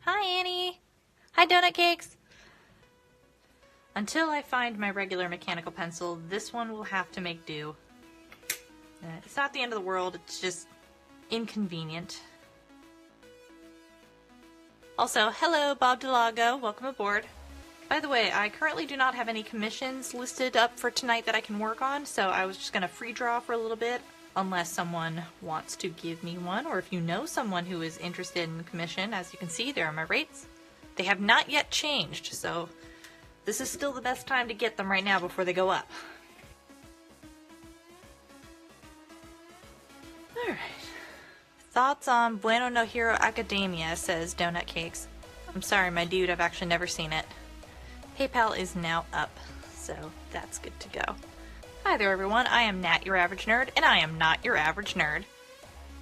Hi, Annie. Hi, Donut Cakes. Until I find my regular mechanical pencil, this one will have to make do. It's not the end of the world, it's just inconvenient. Also, hello, Bob Delago. Welcome aboard. By the way, I currently do not have any commissions listed up for tonight that I can work on, so I was just going to free draw for a little bit, unless someone wants to give me one, or if you know someone who is interested in commission. As you can see, there are my rates. They have not yet changed, so this is still the best time to get them right now before they go up. Alright. Thoughts on Bueno no Hero Academia, says Donut Cakes. I'm sorry, my dude, I've actually never seen it. PayPal is now up, so that's good to go. Hi there, everyone. I am Nat, your average nerd, and I am not your average nerd.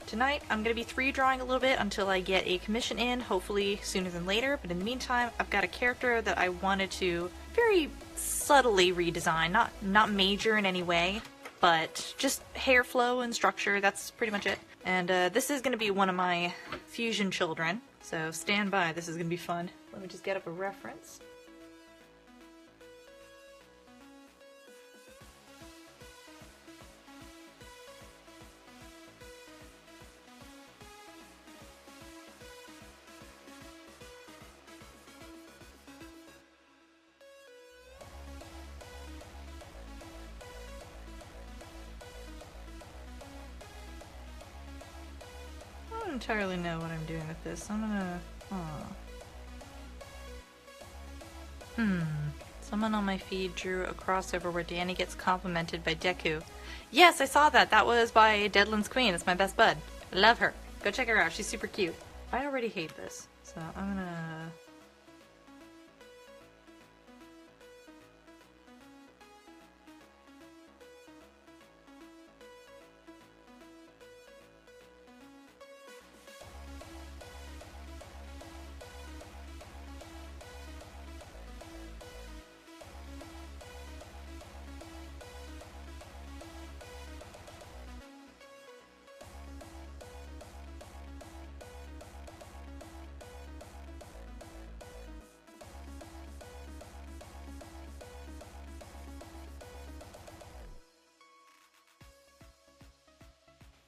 Tonight, I'm going to be free drawing a little bit until I get a commission in, hopefully sooner than later, but in the meantime, I've got a character that I wanted to very subtly redesign, not major in any way, but just hair flow and structure, that's pretty much it. And this is going to be one of my fusion children, so stand by, this is going to be fun. Let me just get up a reference. I don't entirely know what I'm doing with this. I'm gonna... Someone on my feed drew a crossover where Danny gets complimented by Deku. Yes, I saw that. That was by Deadlands Queen. That's my best bud. I love her. Go check her out. She's super cute. I already hate this, so I'm gonna...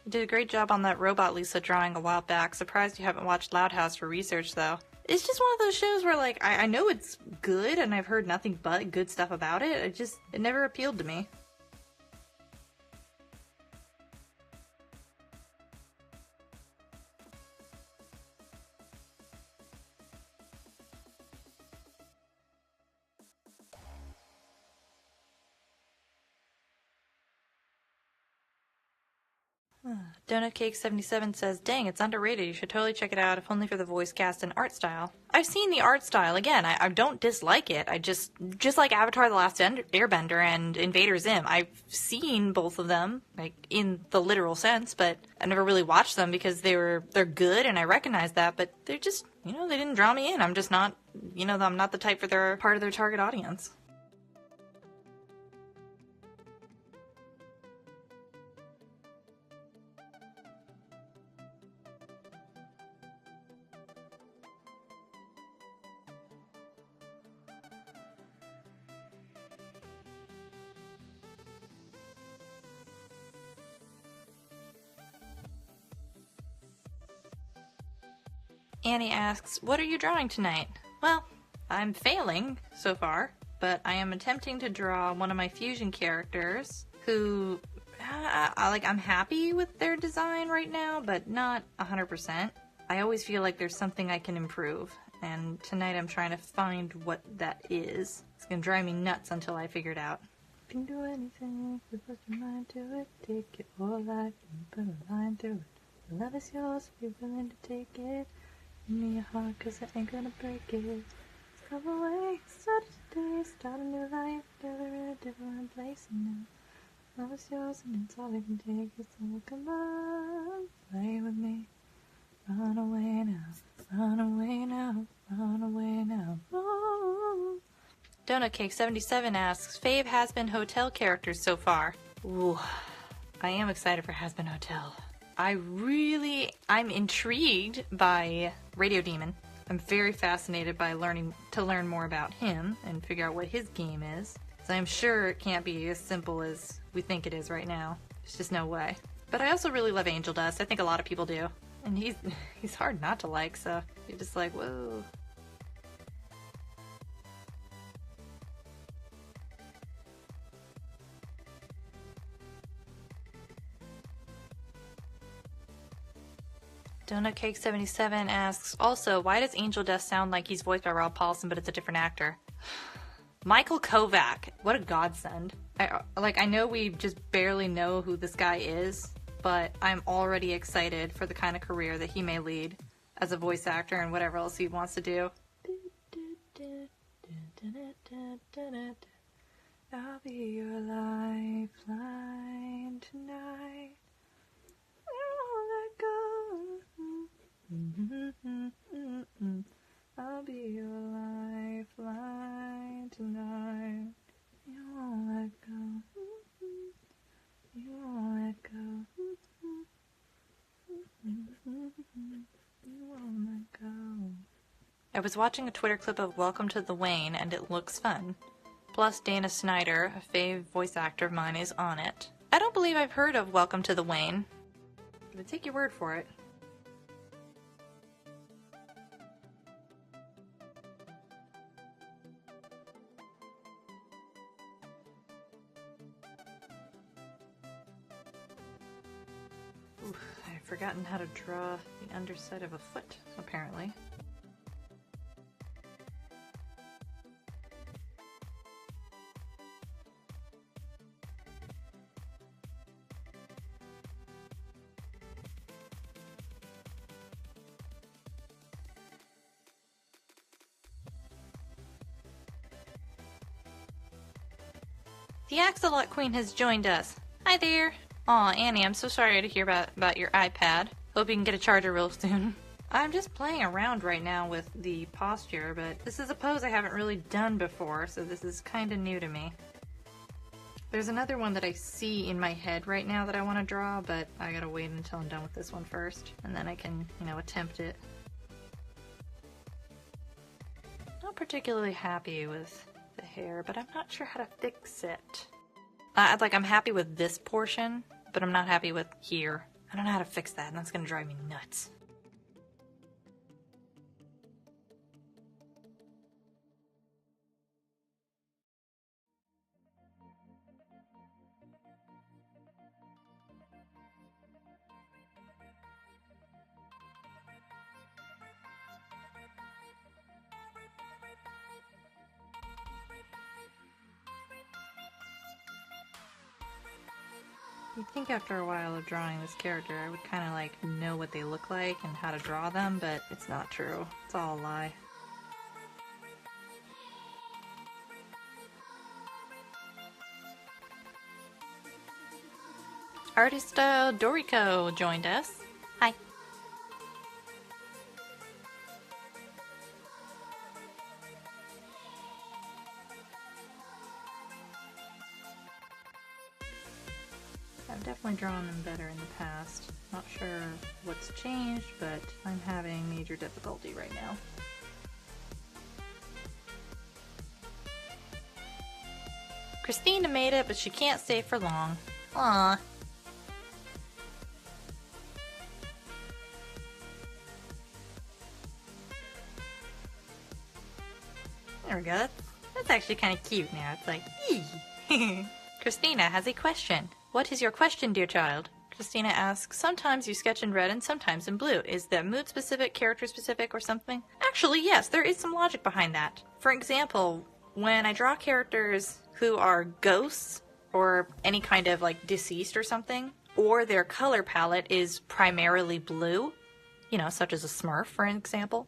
You did a great job on that Robot Lisa drawing a while back. Surprised you haven't watched Loud House for research, though. It's just one of those shows where, like, I know it's good, and I've heard nothing but good stuff about it. It never appealed to me. Donut Cake 77 says, dang, it's underrated. You should totally check it out, if only for the voice cast and art style. I've seen the art style. Again, I don't dislike it. I just like Avatar The Last Airbender and Invader Zim, I've seen both of them, like, in the literal sense, but I never really watched them because they're good, and I recognize that, but they're just, they didn't draw me in. I'm just not, I'm not the type for their part of their target audience. Annie asks, what are you drawing tonight? Well, I'm failing so far, but I am attempting to draw one of my fusion characters who, I'm happy with their design right now, but not 100%. I always feel like there's something I can improve, and tonight I'm trying to find what that is. It's gonna drive me nuts until I figure it out. You can do anything, you put your mind to it, take it all life and put a line through it. Love is yours if you're willing to take it. Give me your heart, cause I ain't gonna break it. Let's go away, start a day, start a new life, together in a different place and now. Love is yours and it's all we can take, so come on, play with me. Run away now, run away now, run away now. Oh. Donut Cake 77 asks, fave Has-Been Hotel characters so far? Ooh, I am excited for Has-Been Hotel. I'm intrigued by Radio Demon. I'm very fascinated by learn more about him and figure out what his game is. So I'm sure it can't be as simple as we think it is right now. There's just no way. But I also really love Angel Dust. I think a lot of people do. And he's hard not to like, so you're just like, whoa. Donut Cake 77 asks, also, why does Angel Dust sound like he's voiced by Rob Paulson, but it's a different actor? Michael Kovac. What a godsend. I know we just barely know who this guy is, but I'm already excited for the kind of career that he may lead as a voice actor and whatever else he wants to do. I'll be your lifeline tonight. I'll be your lifeline tonight. You won't let go. You won't let go. You won't let go. I was watching a Twitter clip of Welcome to the Wayne, and it looks fun. Plus, Dana Snyder, a fave voice actor of mine, is on it. I don't believe I've heard of Welcome to the Wayne, but I take your word for it. Oof, I've forgotten how to draw the underside of a foot, apparently. The Axolot Queen has joined us. Hi there. Aw, Annie, I'm so sorry to hear about your iPad. Hope you can get a charger real soon. I'm just playing around right now with the posture, but this is a pose I haven't really done before, so this is kind of new to me. There's another one that I see in my head right now that I want to draw, but I gotta wait until I'm done with this one first, and then I can, attempt it. Not particularly happy with the hair, but I'm not sure how to fix it. I'm happy with this portion, but I'm not happy with here. I don't know how to fix that, and that's gonna drive me nuts. You'd think after a while of drawing this character, I would kind of know what they look like and how to draw them, but it's not true. It's all a lie. Artist Doriko joined us. Hi. I've definitely drawn them better in the past. Not sure what's changed, but I'm having major difficulty right now. Christina made it, but she can't stay for long. Aww. There we go. That's actually kind of cute now. It's like, eee. Christina has a question. What is your question, dear child? Christina asks, sometimes you sketch in red and sometimes in blue. Is that mood specific, character specific, or something? Actually, yes, there is some logic behind that. For example, when I draw characters who are ghosts or any kind of deceased or something, or their color palette is primarily blue, such as a Smurf, for example,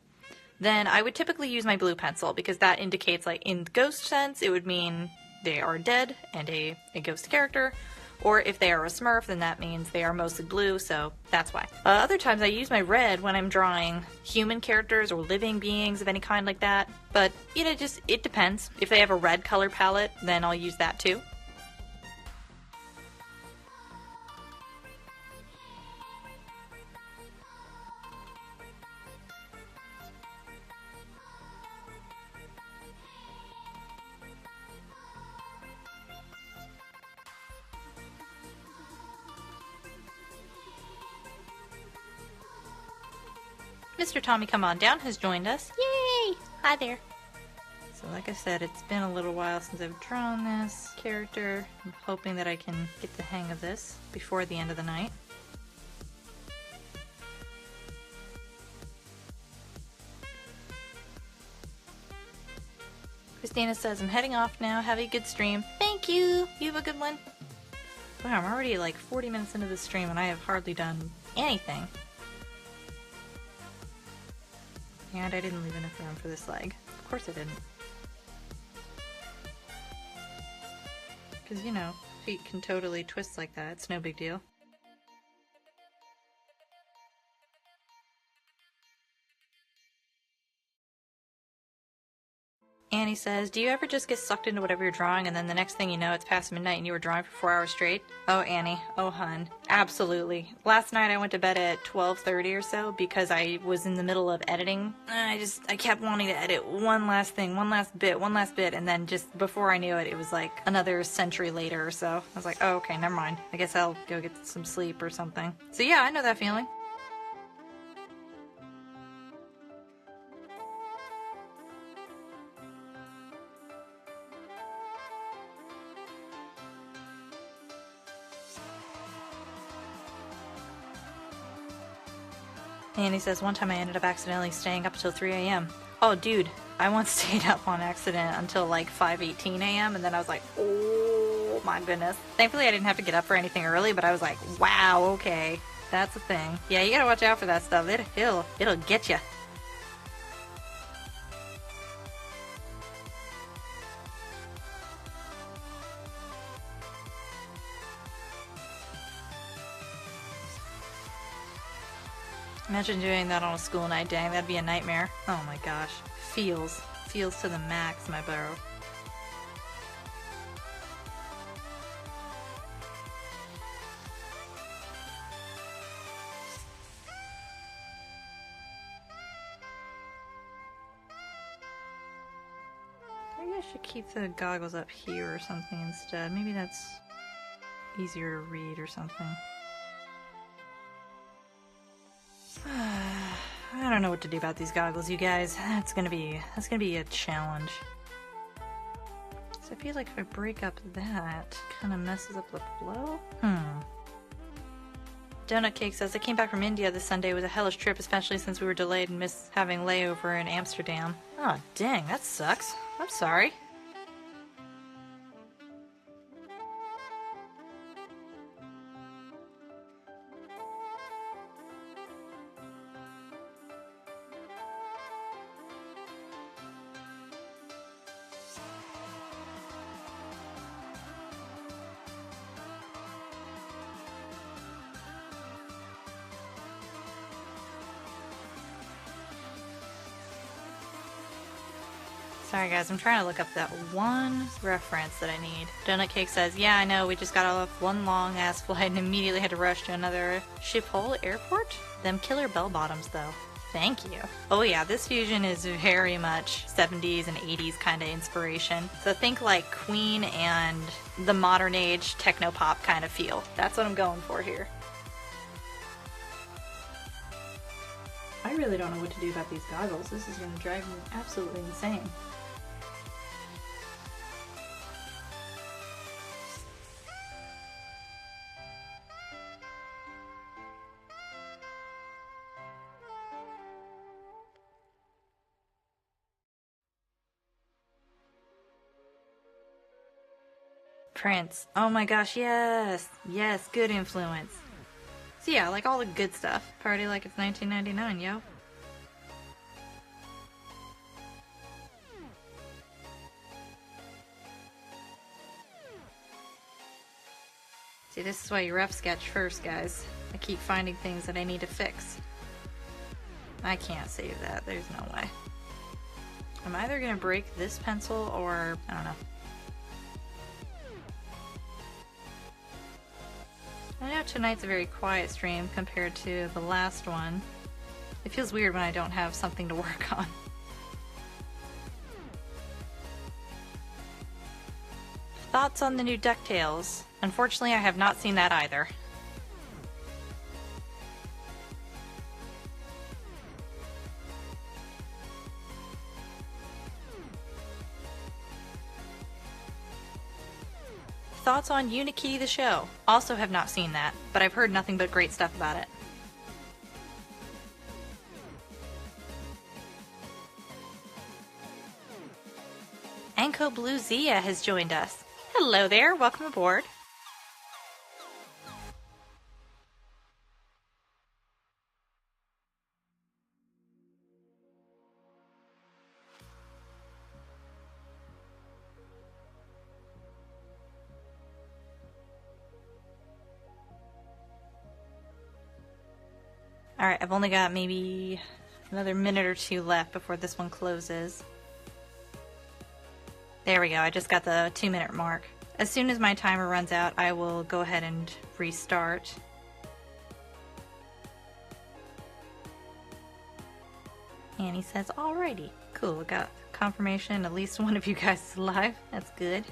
then I would typically use my blue pencil because that indicates, in the ghost sense, it would mean they are dead and a ghost character. Or if they are a Smurf, then that means they are mostly blue, so that's why. Other times I use my red when I'm drawing human characters or living beings of any kind like that. But, it depends. If they have a red color palette, then I'll use that too. Mr. Tommy Come On Down has joined us. Yay! Hi there. So like I said, it's been a little while since I've drawn this character. I'm hoping that I can get the hang of this before the end of the night. Christina says, I'm heading off now. Have a good stream. Thank you! You have a good one. Wow, I'm already like 40 minutes into the stream and I have hardly done anything. And I didn't leave enough room for this leg. Of course I didn't. Because, you know, feet can totally twist like that. It's no big deal. Annie says, do you ever just get sucked into whatever you're drawing and then the next thing you know it's past midnight and you were drawing for 4 hours straight? Oh, Annie. Oh, hun. Absolutely. Last night I went to bed at 12:30 or so because I was in the middle of editing. I kept wanting to edit one last thing, one last bit, and then just before I knew it, it was like another century later or so. I was like, oh, okay, never mind. I guess I'll go get some sleep or something. So yeah, I know that feeling. Annie says, one time I ended up accidentally staying up until 3 a.m. Oh, dude, I once stayed up on accident until like 5:18 a.m. and then I was like, oh my goodness. Thankfully I didn't have to get up for anything early, but I was like, wow, okay, that's a thing. Yeah, you gotta watch out for that stuff. It'll get you. Imagine doing that on a school night, dang, that'd be a nightmare. Oh my gosh. Feels to the max, my bro. Maybe I should keep the goggles up here or something instead. Maybe that's easier to read or something. I don't know what to do about these goggles, you guys. That's gonna be a challenge. So I feel like if I break up that, kind of messes up the flow. Donut Cake says, I came back from India this Sunday. It was a hellish trip, especially since we were delayed and missed having layover in Amsterdam. Oh, dang, that sucks. I'm sorry. Sorry guys, I'm trying to look up that one reference that I need. Donut Cake says, yeah, I know, we just got off one long ass flight and immediately had to rush to another Schiphol airport? Them killer bell bottoms though. Thank you. Oh yeah, this fusion is very much 70s and 80s kind of inspiration. So think like Queen and the modern age techno pop kind of feel. That's what I'm going for here. I really don't know what to do about these goggles. This is going to drive me absolutely insane. Prince. Oh my gosh, yes! Yes, good influence. So yeah, like all the good stuff. Party like it's 1999, yo. See, this is why you rough sketch first, guys. I keep finding things that I need to fix. I can't save that, there's no way. I'm either gonna break this pencil or, I don't know. I know tonight's a very quiet stream compared to the last one. It feels weird when I don't have something to work on. Thoughts on the new DuckTales? Unfortunately, I have not seen that either. thoughts on Unikitty the show? Also have not seen that, but I've heard nothing but great stuff about it. Anko Blue Zia has joined us. Hello there, welcome aboard. Alright, I've only got maybe another minute or two left before this one closes. There we go, I just got the 2-minute mark. As soon as my timer runs out, I will go ahead and restart. Annie says, alrighty. Cool, we got confirmation at least one of you guys is alive. That's good.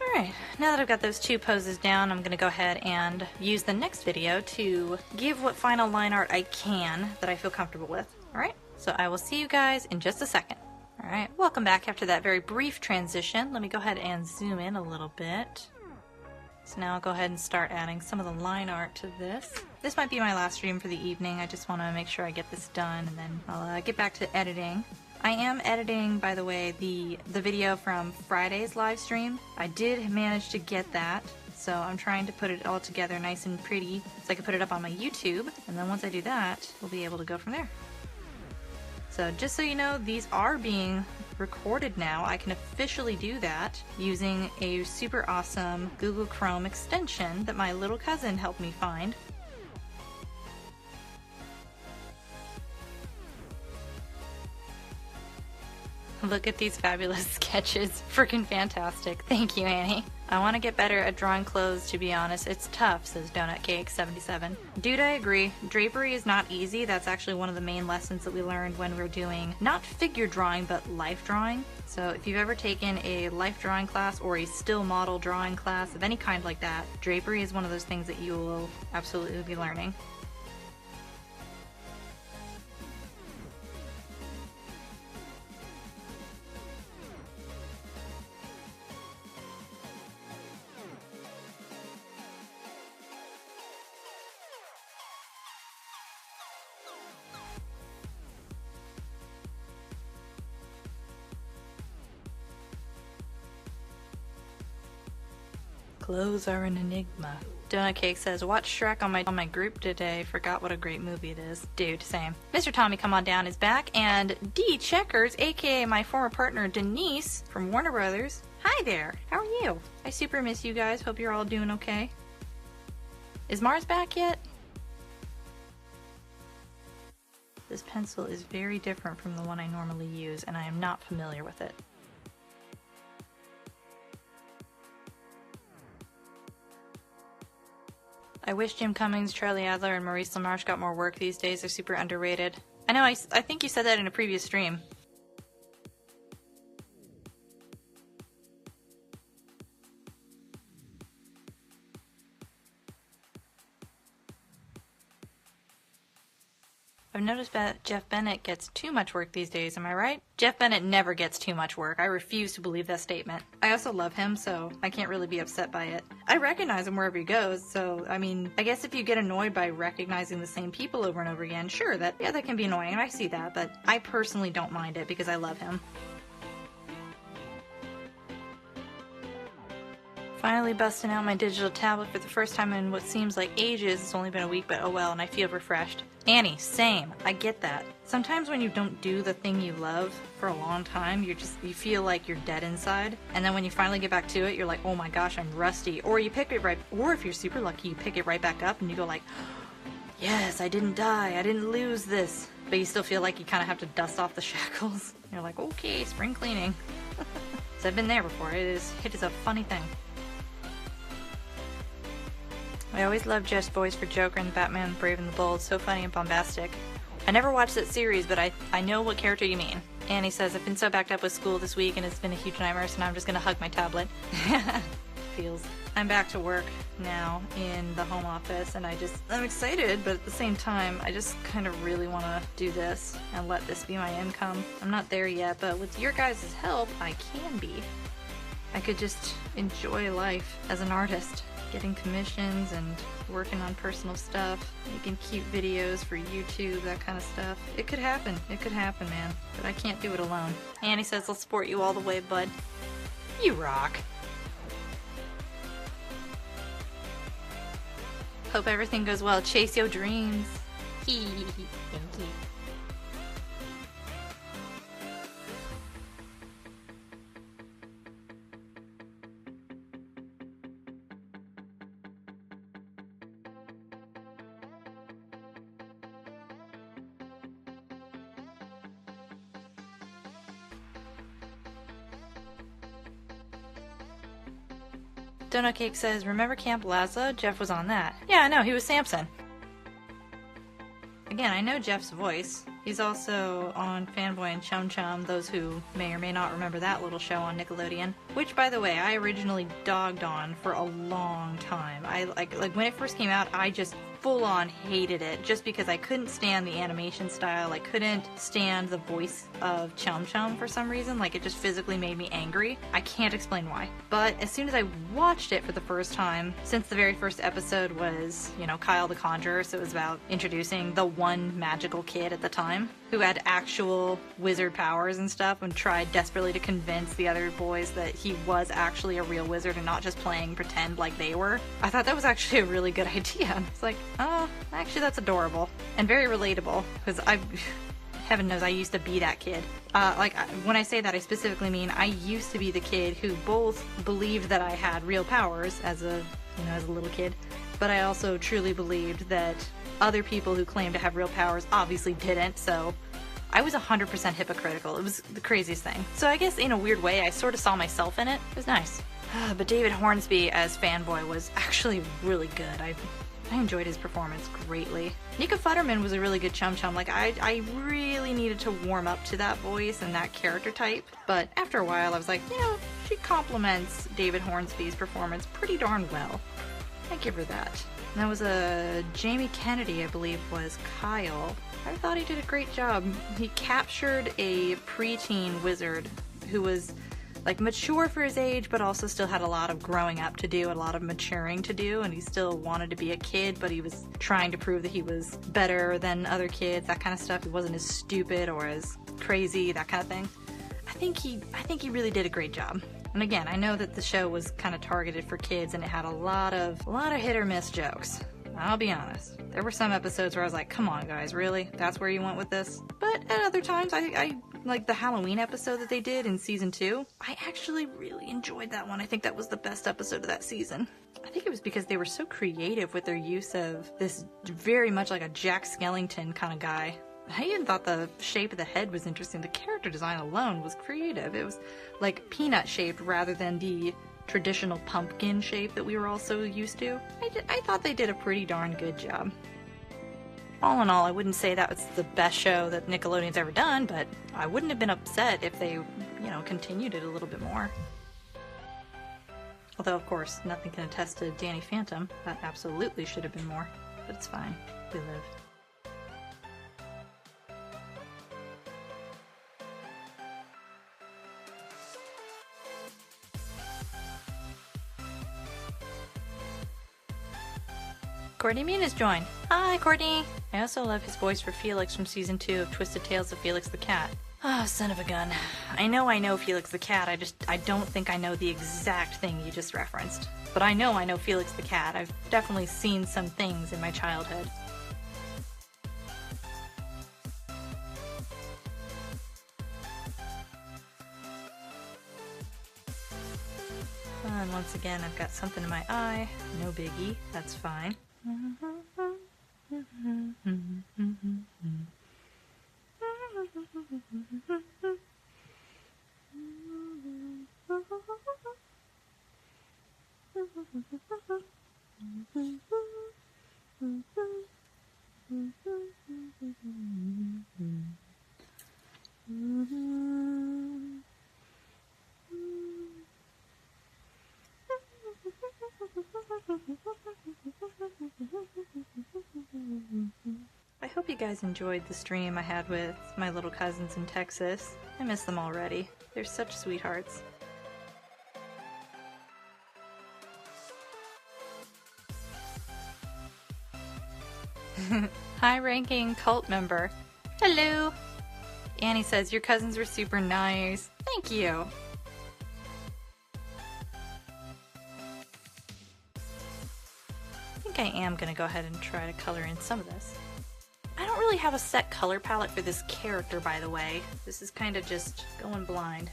Alright, now that I've got those 2 poses down, I'm going to go ahead and use the next video to give what final line art I can that I feel comfortable with. Alright, so I will see you guys in just a second. Alright, welcome back after that very brief transition. Let me go ahead and zoom in a little bit. So now I'll go ahead and start adding some of the line art to this. This might be my last stream for the evening. I just want to make sure I get this done and then I'll get back to editing. I am editing, by the way, the video from Friday's live stream. I did manage to get that, so I'm trying to put it all together nice and pretty so I can put it up on my YouTube, and then once I do that, we'll be able to go from there. So just so you know, these are being recorded now. I can officially do that using a super awesome Google Chrome extension that my little cousin helped me find. Look at these fabulous sketches. Freaking fantastic. Thank you, Annie. I want to get better at drawing clothes, to be honest. It's tough, says Donut Cake 77. Dude, I agree. Drapery is not easy. That's actually one of the main lessons that we learned when we were doing not figure drawing, but life drawing. So if you've ever taken a life drawing class or a still model drawing class of any kind like that, drapery is one of those things that you will absolutely be learning. Clothes are an enigma. Donut Cake says, watch Shrek on my group today. Forgot what a great movie it is. Dude, same. Mr. Tommy Come On Down is back, and D Checkers, aka my former partner Denise from Warner Brothers. Hi there, how are you? I super miss you guys. Hope you're all doing okay. Is Mars back yet? This pencil is very different from the one I normally use, and I am not familiar with it. I wish Jim Cummings, Charlie Adler, and Maurice LaMarche got more work these days. They're super underrated. I know, I think you said that in a previous stream. I've noticed that Jeff Bennett gets too much work these days, am I right? Jeff Bennett never gets too much work. I refuse to believe that statement. I also love him, so I can't really be upset by it. I recognize him wherever he goes, so, I mean, I guess if you get annoyed by recognizing the same people over and over again, sure, that can be annoying, and I see that, but I personally don't mind it because I love him. Finally busting out my digital tablet for the first time in what seems like ages. It's only been a week, but oh well, and I feel refreshed. Annie, same. I get that. Sometimes when you don't do the thing you love for a long time, you feel like you're dead inside. And then when you finally get back to it, you're like, oh my gosh, I'm rusty. Or you pick it or if you're super lucky, you pick it right back up and you go like, yes, I didn't die. I didn't lose this. But you still feel like you kind of have to dust off the shackles. You're like, okay, spring cleaning. So I've been there before. It is a funny thing. I always loved Jeff's voice for Joker and Batman Brave and the Bold. So funny and bombastic. I never watched that series, but I know what character you mean. Annie says, I've been so backed up with school this week and it's been a huge nightmare, so now I'm just going to hug my tablet. feels. I'm back to work now in the home office, and I'm excited, but at the same time, I just kind of really want to do this and let this be my income. I'm not there yet, but with your guys' help, I can be. I could just enjoy life as an artist, getting commissions and working on personal stuff, making cute videos for YouTube, that kind of stuff. It could happen, man, but I can't do it alone. Annie says I'll support you all the way, bud. You rock. Hope everything goes well. Chase your dreams. Hee. Thank you. Donut Cake says, remember Camp Laza? Jeff was on that. Yeah, I know, he was Samson. Again, I know Jeff's voice. He's also on Fanboy and Chum Chum, those who may or may not remember that little show on Nickelodeon. Which, by the way, I originally dogged on for a long time. I like when it first came out, I just full-on hated it just because I couldn't stand the animation style. I couldn't stand the voice of Chum Chum for some reason. Like, it just physically made me angry. I can't explain why. But as soon as I watched it for the first time, since the very first episode was, you know, Kyle the Conjurer, so it was about introducing the one magical kid at the time who had actual wizard powers and stuff and tried desperately to convince the other boys that he was actually a real wizard and not just playing pretend like they were. I thought that was actually a really good idea. It's like, oh, actually that's adorable and very relatable, because heaven knows I used to be that kid. When I say that, I specifically mean I used to be the kid who both believed that I had real powers as a little kid, but I also truly believed that other people who claimed to have real powers obviously didn't, so I was 100% hypocritical. It was the craziest thing. So I guess in a weird way, I sort of saw myself in it. It was nice. But David Hornsby as Fanboy was actually really good. I enjoyed his performance greatly. Nika Futterman was a really good Chum Chum. Like, I really needed to warm up to that voice and that character type, but after a while I was like, you know, she complements David Hornsby's performance pretty darn well. I give her that. And that was Jamie Kennedy, I believe, was Kyle. I thought he did a great job. He captured a preteen wizard who was like mature for his age, but also still had a lot of growing up to do, a lot of maturing to do, and he still wanted to be a kid, but he was trying to prove that he was better than other kids, that kind of stuff. He wasn't as stupid or as crazy, that kind of thing. I think he really did a great job. And again, I know that the show was kind of targeted for kids and it had a lot of hit or miss jokes. I'll be honest. There were some episodes where I was like, come on guys, really? That's where you went with this? But at other times, I like the Halloween episode that they did in season 2. I actually really enjoyed that one. I think that was the best episode of that season. I think it was because they were so creative with their use of this very much like a Jack Skellington kind of guy. I even thought the shape of the head was interesting. The character design alone was creative. It was like peanut shaped rather than the traditional pumpkin shape that we were all so used to. I thought they did a pretty darn good job. All in all, I wouldn't say that was the best show that Nickelodeon's ever done, but I wouldn't have been upset if they, continued it a little bit more. Although, of course, nothing can attest to Danny Phantom. That absolutely should have been more, but it's fine. We live. Courtney Mean has joined. Hi, Courtney! I also love his voice for Felix from Season 2 of Twisted Tales of Felix the Cat. Oh, son of a gun. I know Felix the Cat, I don't think I know the exact thing you just referenced. But I know Felix the Cat. I've definitely seen some things in my childhood. And once again, I've got something in my eye. No biggie. That's fine. you guys enjoyed the stream I had with my little cousins in Texas. I miss them already. They're such sweethearts. High-ranking cult member. Hello! Annie says, your cousins were super nice. Thank you! I think I am gonna go ahead and try to color in some of this. I don't really have a set color palette for this character, by the way. This is kind of just going blind.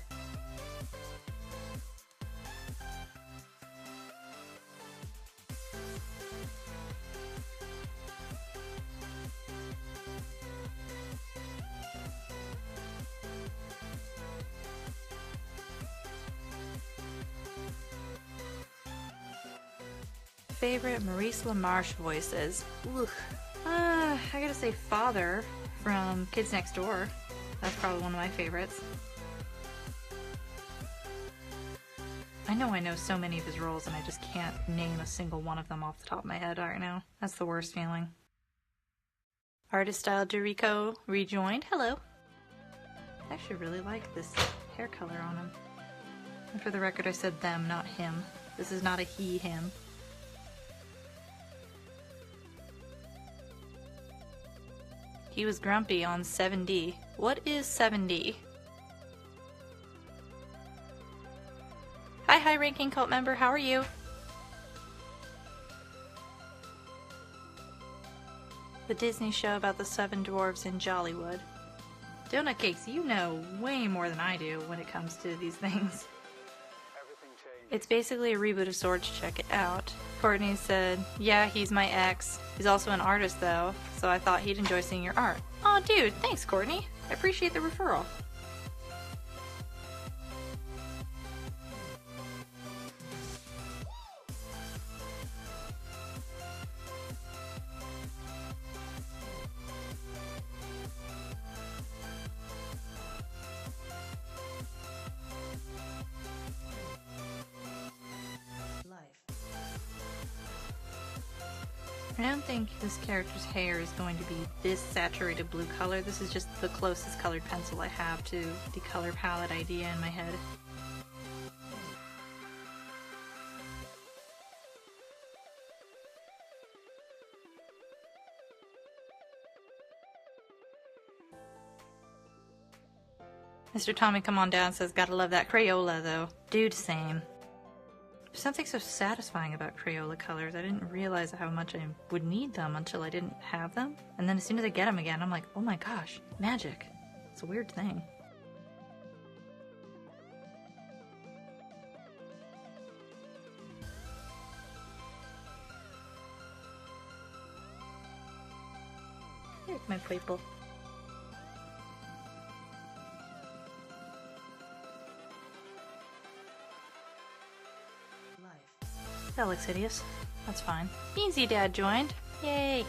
Favorite Maurice LaMarche voices? Oof. I gotta say Father from Kids Next Door. That's probably one of my favorites. I know so many of his roles and I just can't name a single one of them off the top of my head right now. That's the worst feeling. Artist Style Dorico rejoined. Hello. I actually really like this hair color on him. And for the record, I said them, not him. This is not a he, him. He was grumpy on 7D. What is 7D? Hi, high-ranking cult member. How are you? The Disney show about the 7 dwarves in Jollywood. Donut Cakes, you know way more than I do when it comes to these things. It's basically a reboot of Swords. Check it out. Courtney said, yeah, he's my ex. He's also an artist though, so I thought he'd enjoy seeing your art. Aw, dude, thanks, Courtney. I appreciate the referral. I don't think this character's hair is going to be this saturated blue color. This is just the closest colored pencil I have to the color palette idea in my head. Mr. Tommy Come On Down says, gotta love that Crayola though. Dude, same. There's something so satisfying about Crayola colors. I didn't realize how much I would need them until I didn't have them. And then as soon as I get them again, I'm like, oh my gosh, magic. It's a weird thing. Here's my people. That looks hideous. That's fine. Beansy Dad joined. Yay!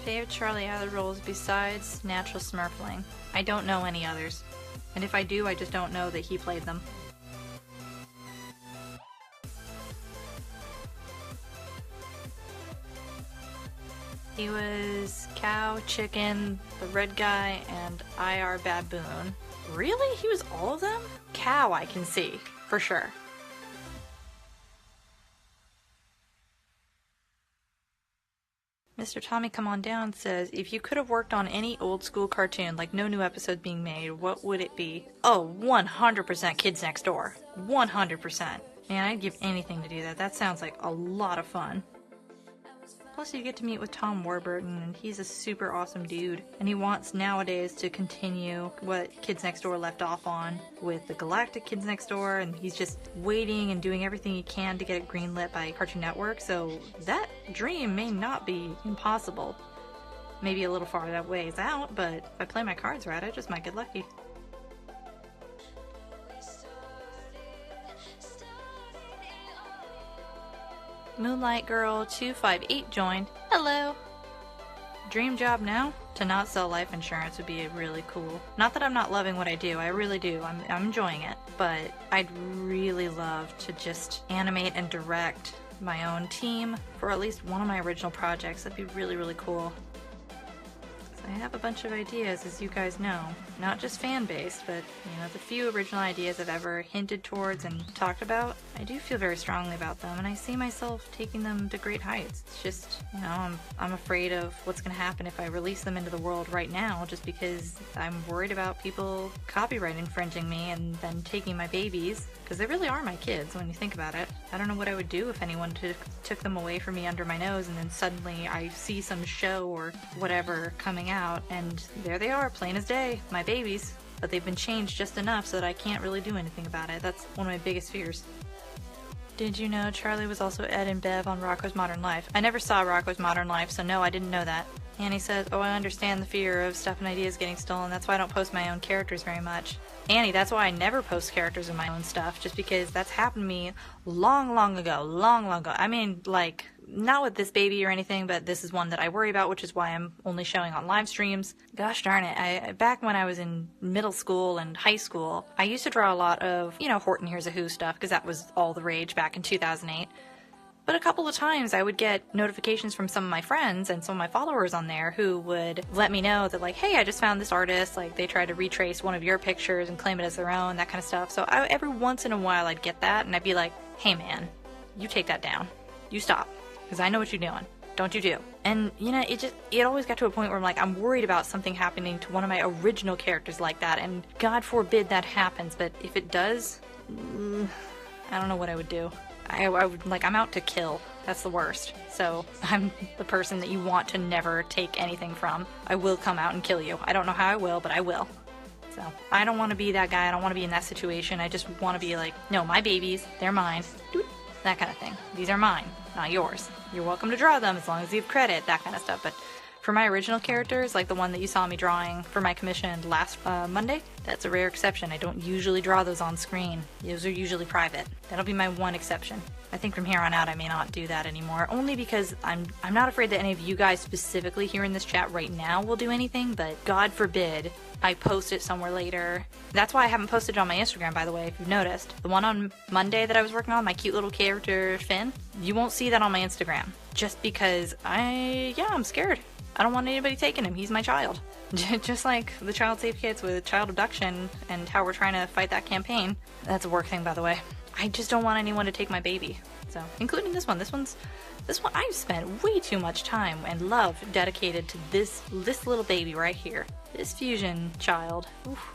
Favorite Charlie other roles besides Natural Smurfling? I don't know any others. And if I do, I just don't know that he played them. He was Cow, Chicken, the Red Guy, and IR Baboon. Really? He was all of them? Cow I can see, for sure. Mr. Tommy Come On Down says, if you could have worked on any old school cartoon, like no new episode being made, what would it be? Oh, 100% Kids Next Door. 100%. Man, I'd give anything to do that. That sounds like a lot of fun. Plus you get to meet with Tom Warburton, and he's a super awesome dude. And he wants nowadays to continue what Kids Next Door left off on with the Galactic Kids Next Door, and he's just waiting and doing everything he can to get it greenlit by Cartoon Network, so that dream may not be impossible. Maybe a little far that ways out, but if I play my cards right, I just might get lucky. Moonlight Girl 258 joined. Hello! dream job now? To not sell life insurance would be really cool. Not that I'm not loving what I do, I really do. I'm enjoying it. But I'd really love to just animate and direct my own team for at least one of my original projects. That'd be really, really cool. I have a bunch of ideas, as you guys know. Not just fan-based, but, you know, the few original ideas I've ever hinted towards and talked about, I do feel very strongly about them, and I see myself taking them to great heights. It's just, you know, I'm afraid of what's going to happen if I release them into the world right now, just because I'm worried about people copyright infringing me and then taking my babies, because they really are my kids when you think about it. I don't know what I would do if anyone took them away from me under my nose, and then suddenly I see some show or whatever coming out, and there they are, plain as day, my babies, but they've been changed just enough so that I can't really do anything about it. That's one of my biggest fears. Did you know Charlie was also Ed and Bev on Rocko's Modern Life? I never saw Rocko's Modern Life, so no, I didn't know that. Annie says, oh, I understand the fear of stuff and ideas getting stolen. That's why I don't post my own characters very much. Annie, that's why I never post characters of my own stuff, just because that's happened to me long ago. I mean, like, not with this baby or anything, but this is one that I worry about, which is why I'm only showing on live streams. Gosh darn it, back when I was in middle school and high school, I used to draw a lot of, you know, Horton Hears a Who stuff, because that was all the rage back in 2008. But a couple of times I would get notifications from some of my friends and some of my followers on there who would let me know that, like, hey, I just found this artist, like, they tried to retrace one of your pictures and claim it as their own, that kind of stuff. So every once in a while I'd get that, and I'd be like, hey man, you take that down. You stop. Because I know what you're doing. Don't you do. And, you know, it always got to a point where I'm like, I'm worried about something happening to one of my original characters like that, and God forbid that happens, but if it does, I don't know what I would do. I would, like, I'm out to kill. That's the worst. So I'm the person that you want to never take anything from. I will come out and kill you. I don't know how I will, but I will. So I don't want to be that guy. I don't want to be in that situation. I just want to be like, no, my babies, they're mine. That kind of thing. These are mine, not yours. You're welcome to draw them as long as you have credit, that kind of stuff. But for my original characters, like the one that you saw me drawing for my commission last Monday, that's a rare exception. I don't usually draw those on screen. Those are usually private. That'll be my one exception. I think from here on out I may not do that anymore, only because I'm not afraid that any of you guys specifically here in this chat right now will do anything, but God forbid I post it somewhere later. That's why I haven't posted it on my Instagram, by the way, if you've noticed. The one on Monday that I was working on, my cute little character Finn, you won't see that on my Instagram. Just because I'm scared. I don't want anybody taking him. He's my child. Just like the child safe kits with child abduction and how we're trying to fight that campaign. That's a work thing, by the way. I just don't want anyone to take my baby. So, including this one. This one I've spent way too much time and love dedicated to this little baby right here. This fusion child. Oof.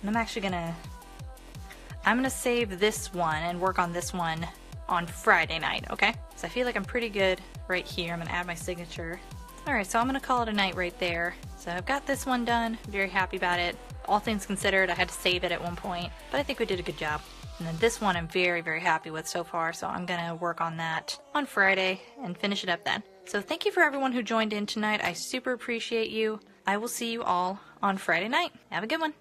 And I'm actually gonna save this one and work on this one on Friday night, okay? So I feel like I'm pretty good right here. I'm gonna add my signature. Alright, so I'm gonna call it a night right there. So I've got this one done. Very happy about it. All things considered, I had to save it at one point, but I think we did a good job. And then this one I'm very happy with so far, so I'm gonna work on that on Friday and finish it up then. So thank you for everyone who joined in tonight. I super appreciate you. I will see you all on Friday night. Have a good one.